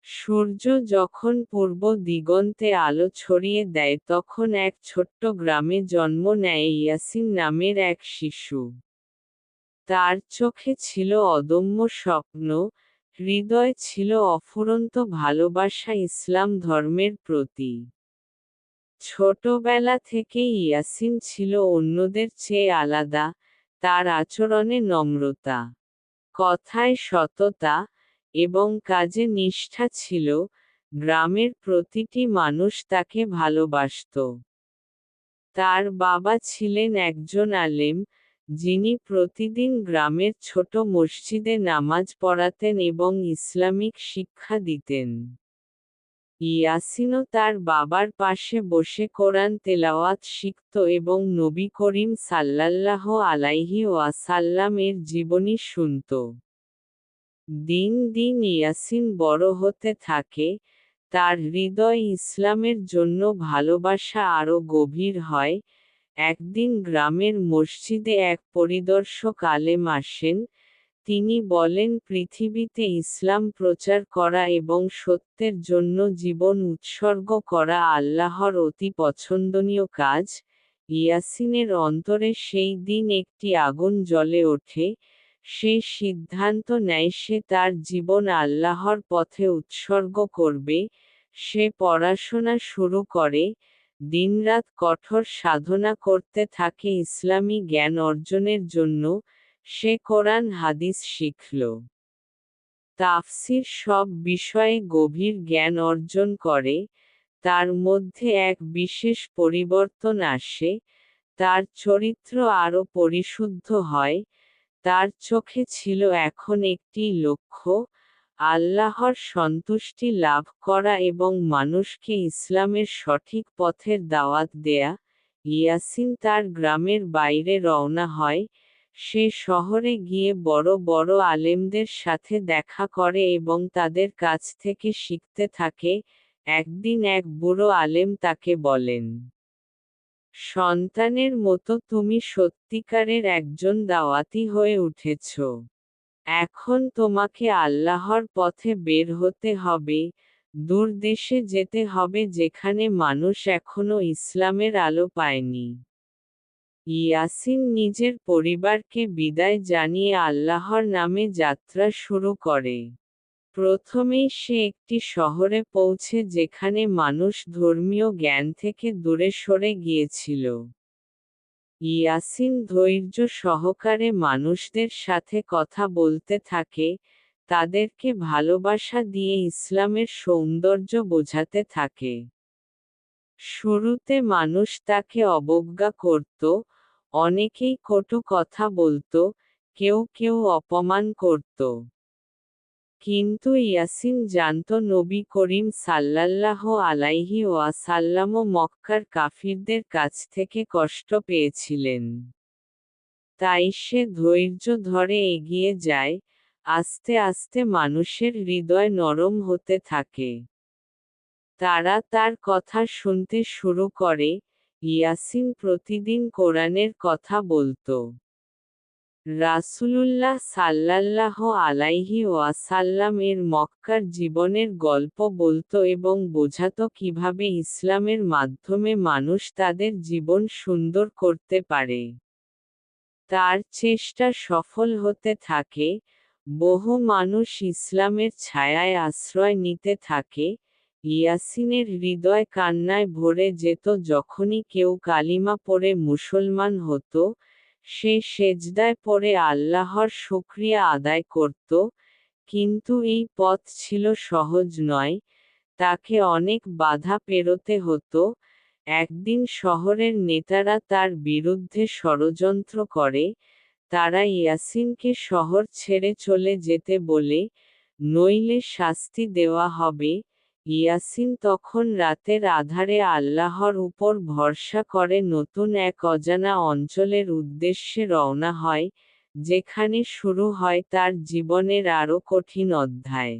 সূর্য যখন পূর্ব দিগন্তে আলো ছড়িয়ে দেয় তখন এক ছোট্ট গ্রামে জন্ম নেয় ইয়াসিন নামের এক শিশু। তার চোখে ছিল অদম্য স্বপ্ন, হৃদয়ে ছিল অফুরন্ত ভালোবাসা ইসলাম ধর্মের প্রতি। ছোটবেলা থেকেই ইয়াসিন ছিল অন্যদের চেয়ে আলাদা, তার আচরণে নম্রতা, কথায় সততা, এবং কাজে নিষ্ঠা ছিল। গ্রামের প্রতিটি মানুষ তাকে ভালোবাসত। তার বাবা ছিলেন একজন আলেম, যিনি প্রতিদিন গ্রামের ছোট মসজিদে নামাজ পড়াতেন এবং ইসলামিক শিক্ষা দিতেন। ইয়াসিনও তার বাবার পাশে বসে কোরআন তেলাওয়াত শিখত এবং নবী করিম সাল্লাল্লাহু আলাইহি ওয়াসাল্লাম এর জীবনী শুনত। দিন দিন ইয়াসিন বড় হতে থাকে, তার হৃদয় ইসলামের জন্য ভালোবাসা আরও গভীর হয়। একদিন গ্রামের মসজিদে এক পরিদর্শক আলেম আসেন। তিনি বলেন, পৃথিবীতে ইসলাম প্রচার করা এবং সত্যের জন্য জীবন উৎসর্গ করা আল্লাহর অতি পছন্দনীয় কাজ। ইয়াসিনের অন্তরে সেই দিন একটি আগুন জ্বলে ওঠে। সে সিদ্ধান্ত নেয় সে তার জীবন আল্লাহর পথে উৎসর্গ করবে। সে পড়াশোনা শুরু করে, দিনরাত কঠোর সাধনা করতে থাকে ইসলামী জ্ঞান অর্জনের জন্য। সে কোরআন হাদিস শিখল, তাফসির সব বিষয়ে গভীর জ্ঞান অর্জন করে। তার মধ্যে এক বিশেষ পরিবর্তন আসে, তার চরিত্র আরও পরিশুদ্ধ হয়। তার চোখে ছিল এখন একটি লক্ষ্য, আল্লাহর সন্তুষ্টি লাভ করা এবং মানুষকে ইসলামের সঠিক পথের দাওয়াত দেয়া। ইয়াসিন তার গ্রামের বাইরে রওনা হয়। সে শহরে গিয়ে বড় বড় আলেমদের সাথে দেখা করে এবং তাদের কাছ থেকে শিখতে থাকে। একদিন এক বুড়ো আলেম তাকে বলেন, সন্তানের মতো তুমি সত্যিকারের একজন দাওয়াতি হয়ে উঠেছ। এখন তোমাকে আল্লাহর পথে বের হতে হবে, দূর দেশে যেতে হবে যেখানে মানুষ এখনো ইসলামের আলো পায়নি। ইয়াসিন নিজের পরিবারকে বিদায় জানিয়ে আল্লাহর নামে যাত্রা শুরু করে। প্রথমেই সে একটি শহরে পৌঁছে যেখানে মানুষ ধর্মীয় জ্ঞান থেকে দূরে সরে গিয়েছিল। ইয়াসিন ধৈর্য সহকারে মানুষদের সাথে কথা বলতে থাকে, তাদেরকে ভালোবাসা দিয়ে ইসলামের সৌন্দর্য বোঝাতে থাকে। শুরুতে মানুষ তাকে অবজ্ঞা করত, অনেকেই কটু কথা বলত, কেউ কেউ অপমান করত। কিন্তু ইয়াসিন জানত নবী করিম সাল্লাল্লাহু আলাইহি ওয়াসাল্লামও মক্কার কাফিরদের কাছ থেকে কষ্ট পেয়েছিলেন। তাই সে ধৈর্য ধরে এগিয়ে যায়। আস্তে আস্তে মানুষের হৃদয় নরম হতে থাকে। তারা তার কথা শুনতে শুরু করে। ইয়াসিন প্রতিদিন কোরআনের কথা বলত। রাসূলুল্লাহ সাল্লাল্লাহু আলাইহি ওয়াসাল্লাম এর মক্কার জীবনের গল্প বলত এবং বোঝাতো কিভাবে ইসলামের মাধ্যমে মানুষ তাদের জীবন সুন্দর করতে পারে। তার চেষ্টা সফল হতে থাকে, বহু মানুষ ইসলামের ছায়ায় আশ্রয় নিতে থাকে। ইয়াসিনের হৃদয় কান্নায় ভরে যেত যখনই কেউ কালিমা পড়ে মুসলমান হতো। সে সেজদায় পড়ে আল্লাহর শুকরিয়া আদায় করত। কিন্তু এই পথ ছিল সহজ নয়, তাকে অনেক বাধা পেরোতে হতো। একদিন শহরের নেতারা তার বিরুদ্ধে ষড়যন্ত্র করে। তারা ইয়াসিনকে শহর ছেড়ে চলে যেতে বলে, নইলে শাস্তি দেওয়া হবে। ইয়াসিন তখন রাতের আঁধারে আল্লাহর উপর ভরসা করে নতুন এক অজানা অঞ্চলের উদ্দেশ্যে রওনা হয়, যেখানে শুরু হয় তার জীবনের আরও কঠিন অধ্যায়।